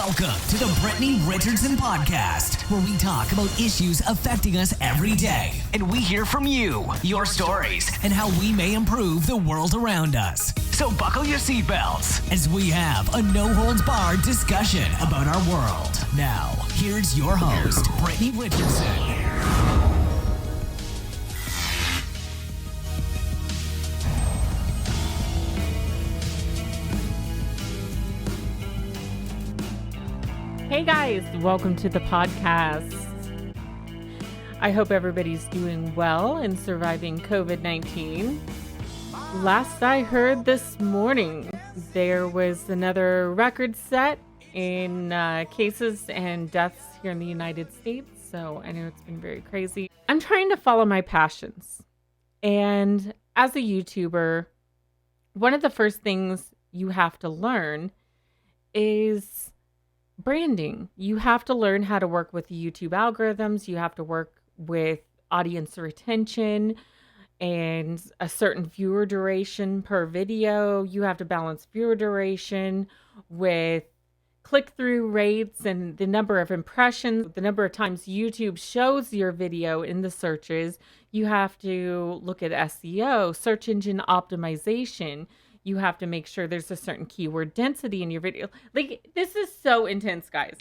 Welcome to the Brittney Richardson Podcast, where we talk about issues affecting us every day. And we hear from you, your stories, and how we may improve the world around us. So buckle your seatbelts as we have a no-holds-barred discussion about our world. Now, here's your host, Brittney Richardson. Hey guys, welcome to the podcast. I hope everybody's doing well and surviving COVID-19. Last I heard this morning, there was another record set in cases and deaths here in the United States. So I know it's been very crazy. I'm trying to follow my passions. And as a YouTuber, one of the first things you have to learn is branding. You have to learn how to work with the YouTube algorithms. You have to work with audience retention and a certain viewer duration per video. You have to balance viewer duration with click-through rates and the number of impressions, the number of times YouTube shows your video in the searches. You have to look at SEO, search engine optimization. You have to make sure there's a certain keyword density in your video. Like, this is so intense, guys.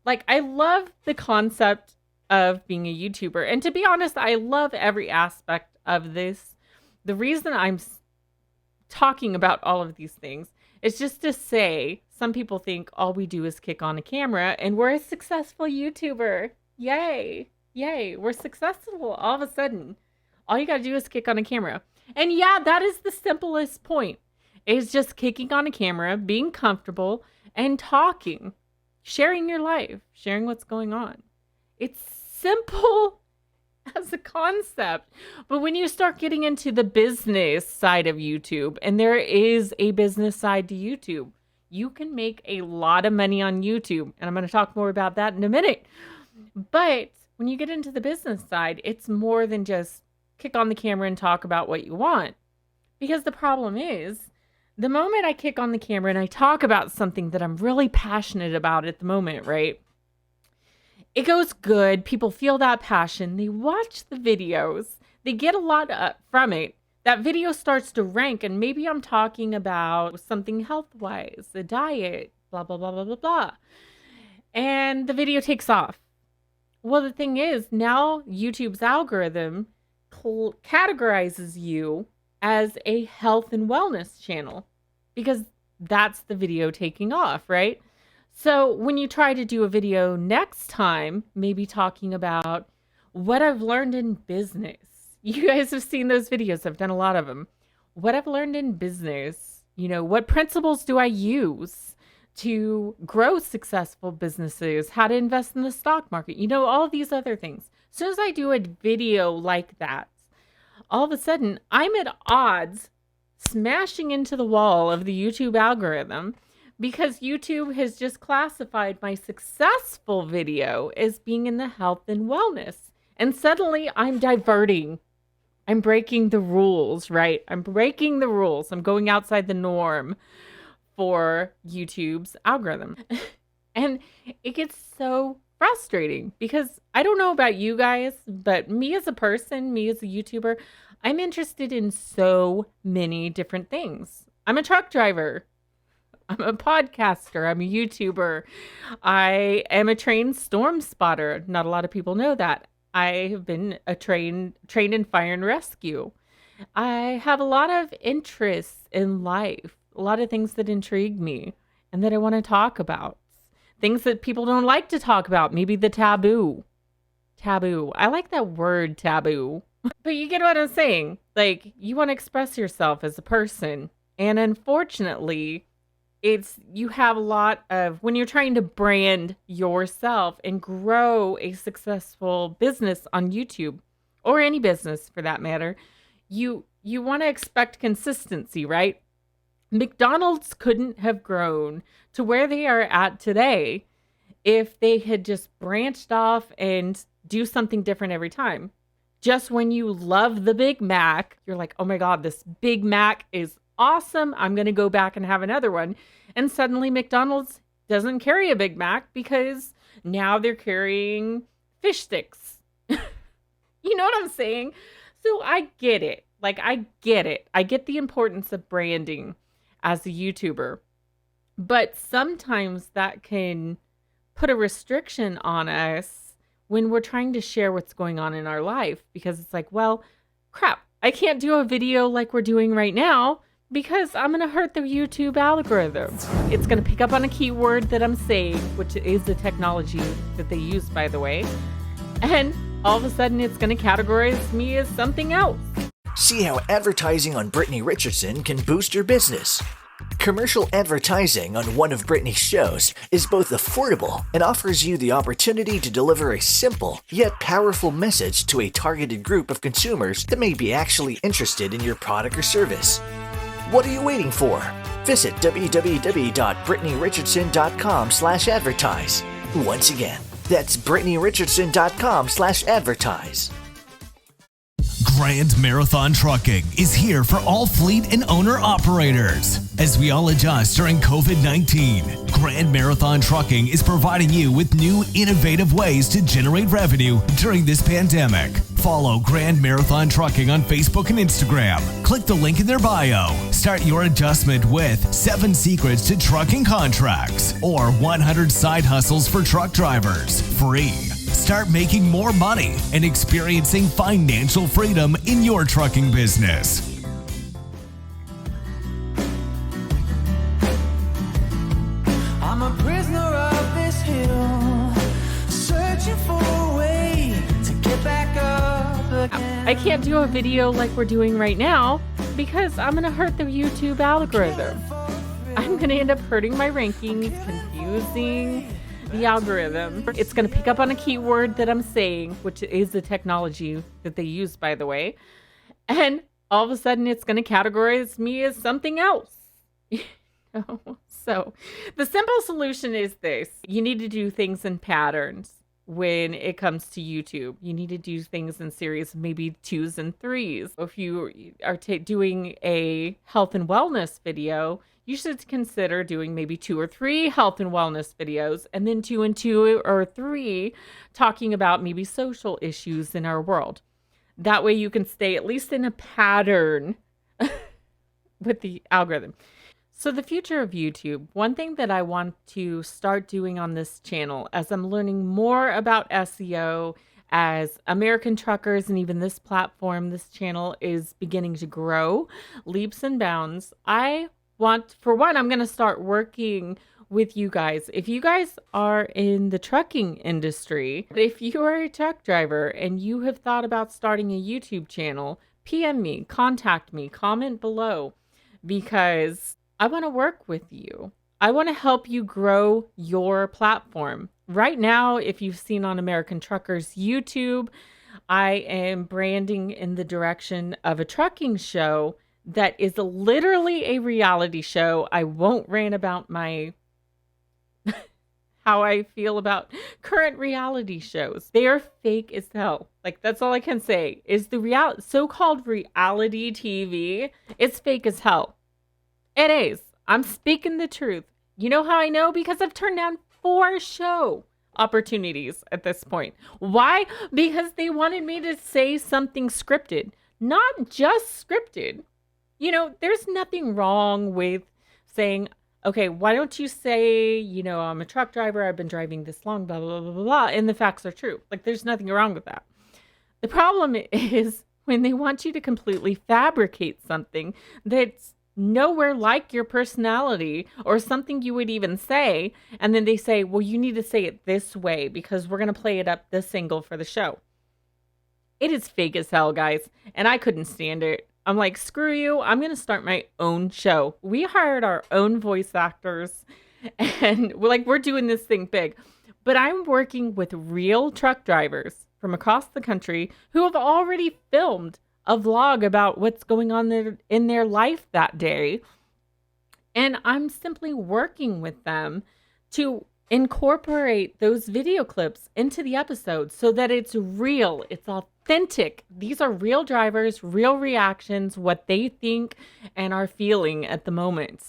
Like, I love the concept of being a YouTuber. And to be honest, I love every aspect of this. The reason I'm talking about all of these things is just to say, some people think all we do is kick on a camera and we're a successful YouTuber. Yay. Yay. We're successful all of a sudden. All you got to do is kick on a camera. And yeah, that is the simplest point. Is just kicking on a camera, being comfortable, and talking, sharing your life, sharing what's going on. It's simple as a concept. But when you start getting into the business side of YouTube, and there is a business side to YouTube, you can make a lot of money on YouTube. And I'm going to talk more about that in a minute. But when you get into the business side, it's more than just kick on the camera and talk about what you want. Because the problem is, the moment I kick on the camera and I talk about something that I'm really passionate about at the moment, right? It goes good. People feel that passion. They watch the videos. They get a lot from it. That video starts to rank, and maybe I'm talking about something health-wise, a diet, blah, blah, blah, blah, blah, blah. And the video takes off. Well, the thing is, now YouTube's algorithm categorizes you as a health and wellness channel because that's the video taking off, right? So when you try to do a video next time, maybe talking about what I've learned in business. You guys have seen those videos. I've done a lot of them. What I've learned in business, what principles do I use to grow successful businesses, how to invest in the stock market, all of these other things. As soon as I do a video like that, all of a sudden, I'm at odds smashing into the wall of the YouTube algorithm because YouTube has just classified my successful video as being in the health and wellness. And suddenly I'm diverting. I'm breaking the rules, right? I'm breaking the rules. I'm going outside the norm for YouTube's algorithm. And it gets so frustrating because I don't know about you guys, but me as a person, me as a YouTuber, I'm interested in so many different things. I'm a truck driver. I'm a podcaster. I'm a YouTuber. I am a trained storm spotter. Not a lot of people know that. I have been trained in fire and rescue. I have a lot of interests in life, a lot of things that intrigue me and that I want to talk about. Things that people don't like to talk about. Maybe the taboo. Taboo. I like that word, taboo. But you get what I'm saying. Like, you want to express yourself as a person. And unfortunately, you have a lot of, when you're trying to brand yourself and grow a successful business on YouTube, or any business for that matter, you want to expect consistency, right? McDonald's couldn't have grown to where they are at today if they had just branched off and do something different every time. Just when you love the Big Mac, you're like, oh my God, this Big Mac is awesome. I'm going to go back and have another one. And suddenly McDonald's doesn't carry a Big Mac because now they're carrying fish sticks. You know what I'm saying? So I get it. I get it. I get the importance of branding as a YouTuber. But sometimes that can put a restriction on us when we're trying to share what's going on in our life, because it's like, well, crap, I can't do a video like we're doing right now because I'm going to hurt the YouTube algorithm. It's going to pick up on a keyword that I'm saying, which is the technology that they use, by the way. And all of a sudden it's going to categorize me as something else. See how advertising on Brittney Richardson can boost your business. Commercial advertising on one of Brittney's shows is both affordable and offers you the opportunity to deliver a simple yet powerful message to a targeted group of consumers that may be actually interested in your product or service. What are you waiting for? Visit www.brittneyrichandson.com/advertise. Once again, that's brittneyrichandson.com/advertise. Grand Marathon Trucking is here for all fleet and owner operators. As we all adjust during COVID-19, Grand Marathon Trucking is providing you with new innovative ways to generate revenue during this pandemic. Follow Grand Marathon Trucking on Facebook and Instagram. Click the link in their bio. Start your adjustment with 7 secrets to trucking contracts or 100 side hustles for truck drivers. Free. Start making more money and experiencing financial freedom in your trucking business. I'm a prisoner of this hill, searching for a way to get back up again. I can't do a video like we're doing right now because I'm going to hurt the YouTube algorithm. I'm going to end up hurting my rankings, confusing the algorithm. It's going to pick up on a keyword that I'm saying, which is the technology that they use, by the way. And all of a sudden it's going to categorize me as something else. So the simple solution is this. You need to do things in patterns when it comes to YouTube. You need to do things in series, maybe 2s and 3s. If you are doing a health and wellness video, you should consider doing maybe 2 or 3 health and wellness videos, and then 2 and 2 or 3 talking about maybe social issues in our world. That way you can stay at least in a pattern with the algorithm. So the future of YouTube, one thing that I want to start doing on this channel as I'm learning more about SEO, as American truckers and even this platform, this channel is beginning to grow leaps and bounds. For one, I'm going to start working with you guys. If you guys are in the trucking industry, if you are a truck driver and you have thought about starting a YouTube channel, PM me, contact me, comment below, because I want to work with you. I want to help you grow your platform. Right now, if you've seen on American Truckers YouTube, I am branding in the direction of a trucking show that is literally a reality show. I won't rant about my how I feel about current reality shows. They are fake as hell. That's all I can say is the so-called reality TV. It's fake as hell. It is. I'm speaking the truth. You know how I know? Because I've turned down 4 show opportunities at this point. Why? Because they wanted me to say something scripted, not just scripted. There's nothing wrong with saying, okay, why don't you say, I'm a truck driver, I've been driving this long, blah, blah, blah, blah, blah, and the facts are true. There's nothing wrong with that. The problem is when they want you to completely fabricate something that's nowhere like your personality or something you would even say, and then they say, well, you need to say it this way because we're going to play it up this angle for the show. It is fake as hell, guys, and I couldn't stand it. I'm like, screw you. I'm going to start my own show. We hired our own voice actors and we're doing this thing big. But I'm working with real truck drivers from across the country who have already filmed a vlog about what's going on in their life that day. And I'm simply working with them to incorporate those video clips into the episode so that it's real, it's authentic. These are real drivers, real reactions, what they think and are feeling at the moment.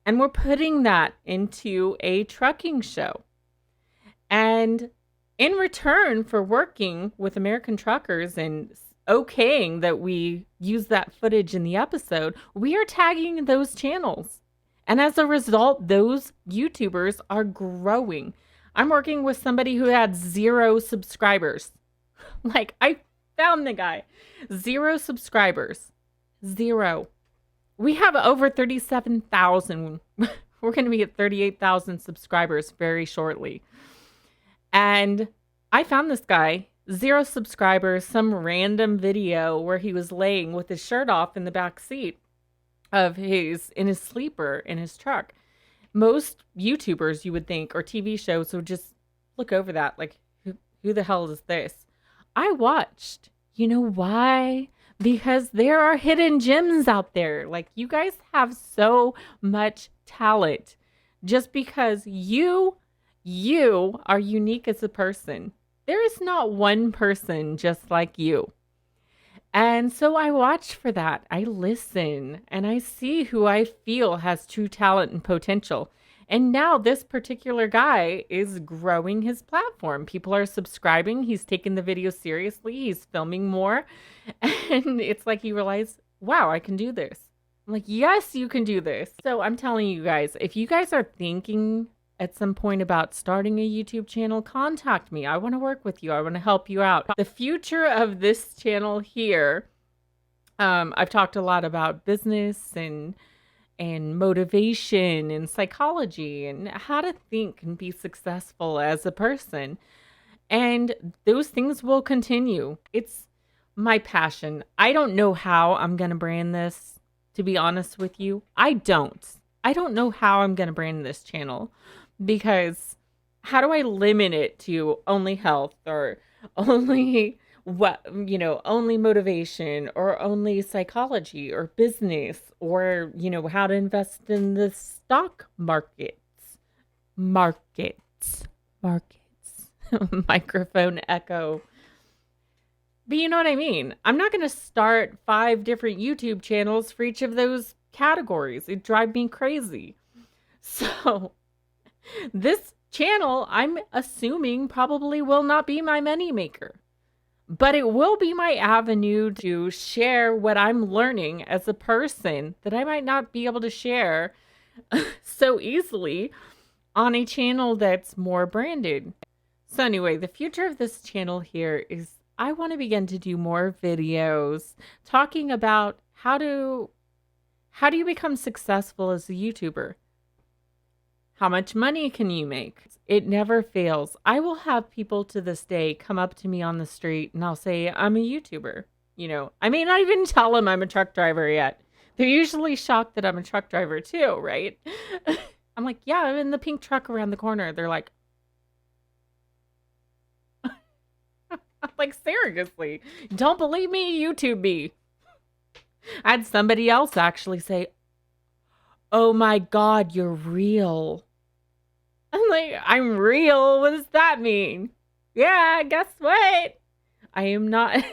And we're putting that into a trucking show. And in return for working with American truckers and okaying that we use that footage in the episode, we are tagging those channels. And as a result, those YouTubers are growing. I'm working with somebody who had 0 subscribers. Like, I found the guy. 0 subscribers. 0. We have over 37,000. We're going to be at 38,000 subscribers very shortly. And I found this guy, 0 subscribers, some random video where he was laying with his shirt off in the back seat in his sleeper in his truck. Most YouTubers, you would think, or TV shows would just look over that. Like, who the hell is this? I watched. You know why? Because there are hidden gems out there. Like, you guys have so much talent. Just because you are unique as a person. There is not one person just like you. And so I watch for that. I listen and I see who I feel has true talent and potential. And now this particular guy is growing his platform. People are subscribing. He's taking the video seriously. He's filming more. And it's like he realized, wow, I can do this. I'm like, yes, you can do this. So I'm telling you guys, if you guys are thinking at some point about starting a YouTube channel, contact me. I want to work with you. I want to help you out. The future of this channel here, I've talked a lot about business and motivation and psychology and how to think and be successful as a person. And those things will continue. It's my passion. I don't know how I'm going to brand this, to be honest with you. I don't know how I'm going to brand this channel, because how do I limit it to only health or only only motivation or only psychology or business or, how to invest in the stock markets. Microphone echo. But you know what I mean? I'm not going to start 5 different YouTube channels for each of those categories. It'd drive me crazy. So this channel, I'm assuming, probably will not be my moneymaker. But it will be my avenue to share what I'm learning as a person that I might not be able to share so easily on a channel that's more branded. So anyway, the future of this channel here is I want to begin to do more videos talking about how do you become successful as a YouTuber? How much money can you make? It never fails. I will have people to this day come up to me on the street and I'll say, I'm a YouTuber. I may not even tell them I'm a truck driver yet. They're usually shocked that I'm a truck driver too, right? I'm like, yeah, I'm in the pink truck around the corner. They're like, seriously, don't believe me? YouTube me. I had somebody else actually say, oh my God, you're real. I'm like, I'm real? What does that mean? Yeah, guess what? I am not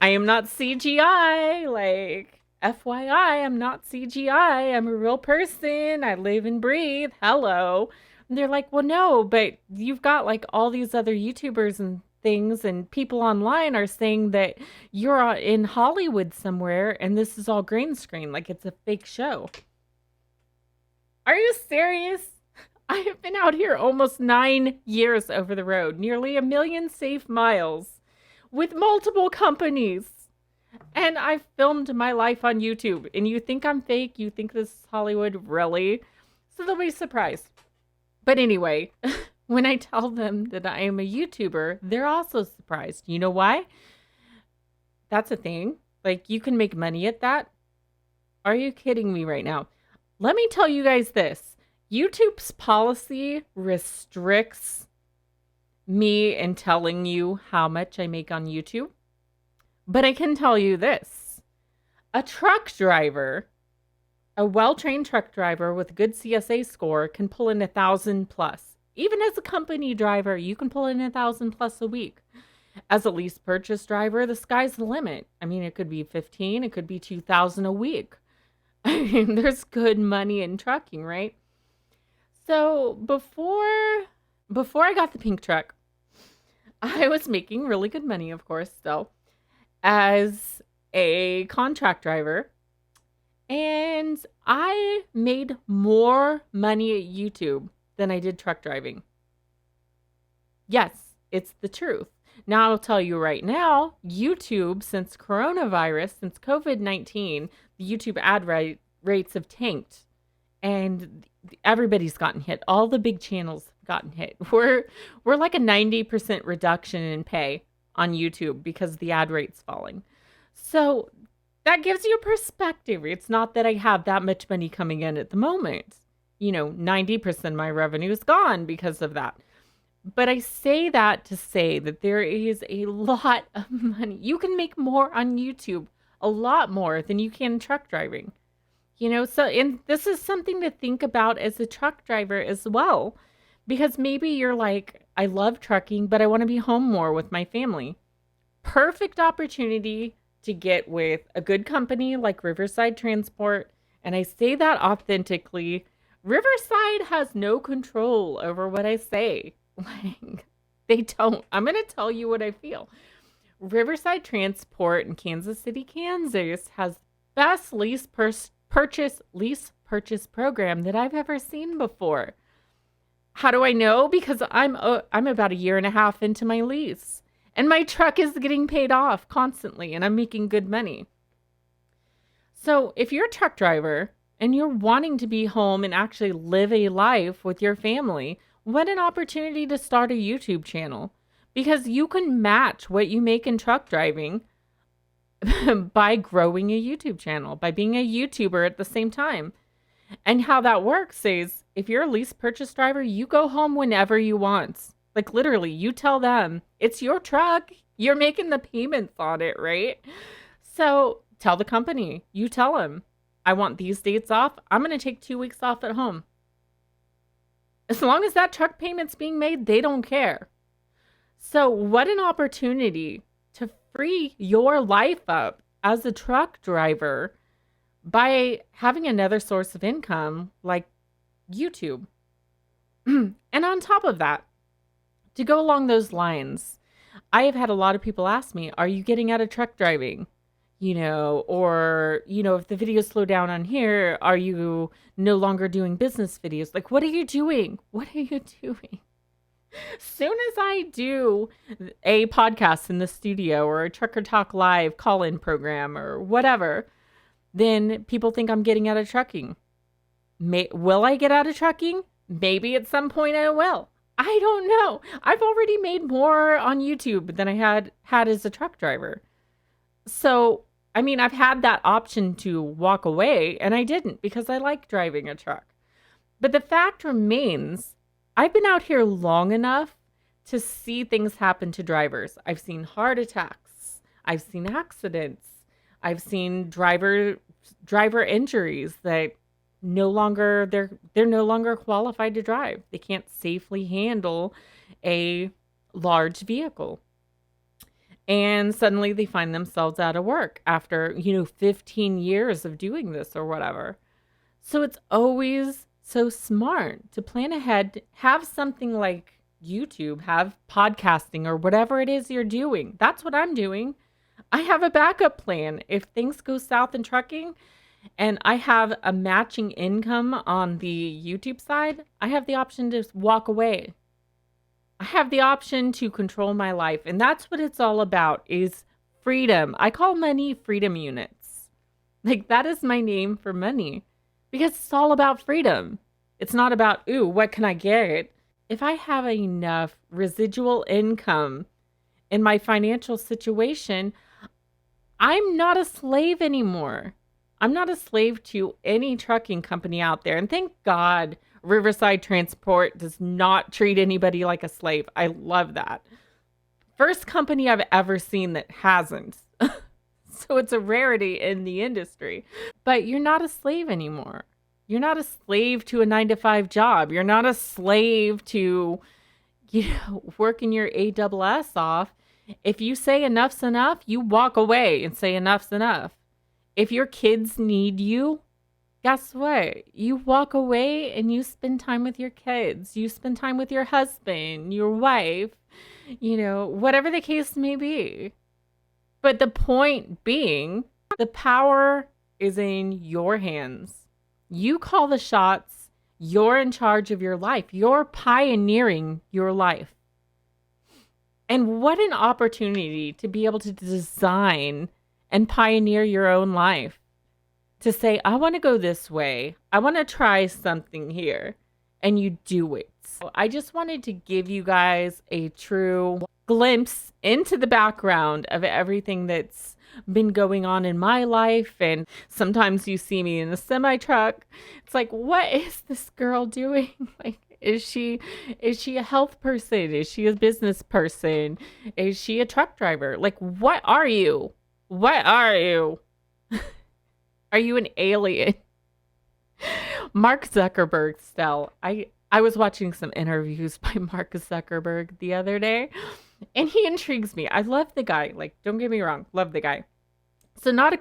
CGI. Like, FYI, I'm not CGI. I'm a real person. I live and breathe. Hello. And they're like, well, no, but you've got like all these other YouTubers and things, and people online are saying that you're in Hollywood somewhere and this is all green screen, like it's a fake show. Are you serious? I have been out here almost 9 years over the road, nearly 1 million safe miles with multiple companies. And I've filmed my life on YouTube. And you think I'm fake? You think this is Hollywood? Really? So they'll be surprised. But anyway, when I tell them that I am a YouTuber, they're also surprised. You know why? That's a thing. Like, you can make money at that? Are you kidding me right now? Let me tell you guys this. YouTube's policy restricts me in telling you how much I make on YouTube. But I can tell you this. A truck driver, a well-trained truck driver with a good CSA score can pull in 1,000 plus. Even as a company driver, you can pull in 1,000 plus a week. As a lease purchase driver, the sky's the limit. I mean, it could be 15, it could be 2,000 a week. I mean, there's good money in trucking, right? So before I got the pink truck, I was making really good money, of course, still, as a contract driver. And I made more money at YouTube than I did truck driving. Yes, it's the truth. Now, I'll tell you right now, YouTube, since coronavirus, since COVID-19, the YouTube ad rates have tanked. And everybody's gotten hit. All the big channels have gotten hit. We're like a 90% reduction in pay on YouTube because the ad rate's falling. So that gives you a perspective. It's not that I have that much money coming in at the moment. 90% of my revenue is gone because of that. But I say that to say that there is a lot of money. You can make more on YouTube, a lot more than you can truck driving. And this is something to think about as a truck driver as well, because maybe you're like, I love trucking, but I want to be home more with my family. Perfect opportunity to get with a good company like Riverside Transport. And I say that authentically. Riverside has no control over what I say. They don't. I'm going to tell you what I feel. Riverside Transport in Kansas City, Kansas has best lease purchase program that I've ever seen before. How do I know? Because I'm about a year and a half into my lease, and my truck is getting paid off constantly, and I'm making good money. So if you're a truck driver and you're wanting to be home and actually live a life with your family, what an opportunity to start a YouTube channel, because you can match what you make in truck driving by growing a YouTube channel, by being a YouTuber at the same time. And how that works is, if you're a lease purchase driver, you go home whenever you want. Like literally, you tell them it's your truck. You're making the payments on it, right? So tell the company, you tell them, I want these dates off. I'm going to take 2 weeks off at home. As long as that truck payment's being made, they don't care. So what an opportunity to free your life up as a truck driver by having another source of income like YouTube. And on top of that, to go along those lines, I have had a lot of people ask me, are you getting out of truck driving? Or if the videos slow down on here, are you no longer doing business videos? Like, what are you doing? What are you doing? Soon as I do a podcast in the studio or a Trucker Talk Live call-in program or whatever, then people think I'm getting out of trucking. Will I get out of trucking? Maybe at some point I will. I don't know. I've already made more on YouTube than I had as a truck driver. So, I've had that option to walk away, and I didn't because I like driving a truck. But the fact remains, I've been out here long enough to see things happen to drivers. I've seen heart attacks. I've seen accidents. I've seen driver injuries that they're no longer qualified to drive. They can't safely handle a large vehicle. And suddenly they find themselves out of work after, 15 years of doing this or whatever. So it's always so smart to plan ahead, have something like YouTube, have podcasting or whatever it is you're doing. That's what I'm doing. I have a backup plan. If things go south in trucking and I have a matching income on the YouTube side, I have the option to walk away. I have the option to control my life. And that's what it's all about, is freedom. I call money freedom units. Like, that is my name for money, because it's all about freedom. It's not about, what can I get? If I have enough residual income in my financial situation, I'm not a slave anymore. I'm not a slave to any trucking company out there. And thank God Riverside Transport does not treat anybody like a slave. I love that. First company I've ever seen that hasn't. So it's a rarity in the industry. But you're not a slave anymore. You're not a slave to a 9-to-5 job. You're not a slave to, working your ASS off. If you say enough's enough, you walk away and say enough's enough. If your kids need you, guess what? You walk away and you spend time with your kids. You spend time with your husband, your wife, whatever the case may be. But the point being, the power is in your hands. You call the shots. You're in charge of your life. You're pioneering your life. And what an opportunity to be able to design and pioneer your own life. To say, I want to go this way. I want to try something here. And you do it. So I just wanted to give you guys a true glimpse into the background of everything that's been going on in my life. And sometimes you see me in a semi truck. It's like, what is this girl doing? Like, is she a health person? Is she a business person? Is she a truck driver? Like, what are you? What are you? Are you an alien? Mark Zuckerberg style. I was watching some interviews by Mark Zuckerberg the other day, and he intrigues me. I love the guy. Like, don't get me wrong. Love the guy. So not a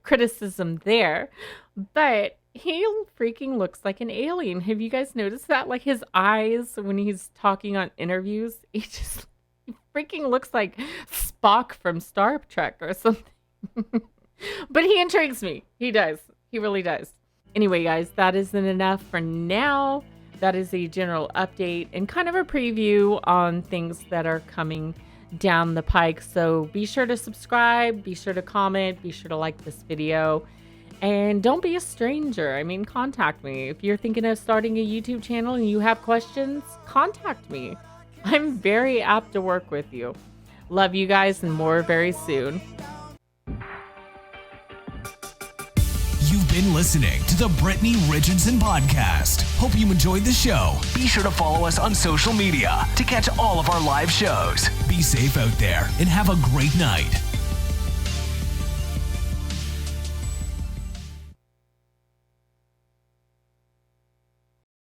criticism there, but he freaking looks like an alien. Have you guys noticed that? Like, his eyes when he's talking on interviews, he freaking looks like Spock from Star Trek or something. But he intrigues me. He does. He really does. Anyway, guys, that isn't enough for now. That is a general update and kind of a preview on things that are coming down the pike. So be sure to subscribe, be sure to comment, be sure to like this video, and don't be a stranger. I mean, contact me. If you're thinking of starting a YouTube channel and you have questions, contact me. I'm very apt to work with you. Love you guys, and more very soon. You've been listening to the Brittney Richardson Podcast. Hope you enjoyed the show. Be sure to follow us on social media to catch all of our live shows. Be safe out there and have a great night.